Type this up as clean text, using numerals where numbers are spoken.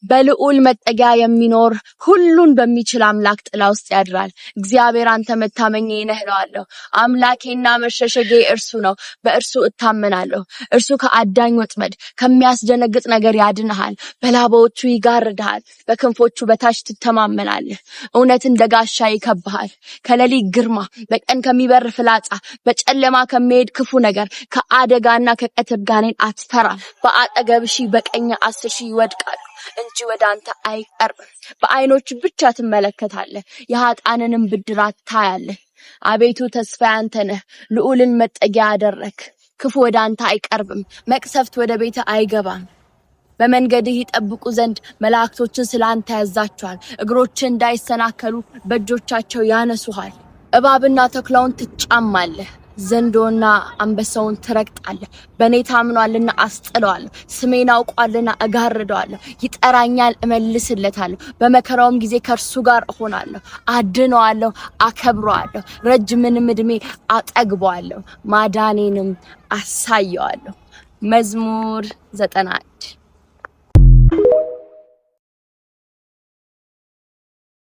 በልዑል መጠጊያ የሚኖር ሁሉን በሚችል አምላክ ጥላ ውስጥ ያድራል። እግዚአብሔር አንተ መታመኛዬ ነህ እለዋለሁ። አምላኬና መሸሸጊያዬ እርሱ ነው፣ በእርሱ እታመናለሁ። እርሱ ከአዳኝ ወጥመድ ከሚያስደነግጥ ነገር ያድንሃል። በላባዎቹ ይጋርድሃል፣ በክንፎቹ በታች ትተማመናለህ። እውነት እንደ ጋሻ ይከብሃል። ከሌሊት ግርማ፣ በቀን ከሚበር ፍላጻ፣ በጨለማ ከሚሄድ ክፉ ነገር፣ ከአደጋና ከቀትር ጋኔን አትፈራም። በአጠገብ 1000 በቀኝ 10,000 ይወድቃሉ እንጂ ወደ አንተ አይቀርብም። በዓይኖች ብቻ ትመለከታለህ፣ የኃጥአንንም ብድራት ታያለህ። አቤቱ ተስፋዬ አንተ ነህ፣ ልዑልን መጠጊያ አደረግህ። ክፉ ወደ አንተ አይቀርብም፣ መቅሰፍት ወደ ቤት አይገባም። በመንገድህ ይጠብቁ ዘንድ መላእክቶችን ስላንተ ያዛቸዋል። እግሮችን እንዳይሰናከሉ በእጆቻቸው ያነሱሃል። እባብና ተኩላውን ትጫማለህ፣ ዘንዶና አንበሳውን ትረግጣለህ። በእኔ ታምኗልና አስጥለዋለሁ፣ ስሜን አውቋልና እጋርደዋለሁ። ይጠራኛል፣ እመልስለታለሁ። በመከራውም ጊዜ ከእርሱ ጋር እሆናለሁ። አድነዋለሁ፣ አከብረዋለሁ፣ ረጅምንም ዕድሜ አጠግበዋለሁ፣ ማዳኔንም አሳየዋለሁ። መዝሙር 91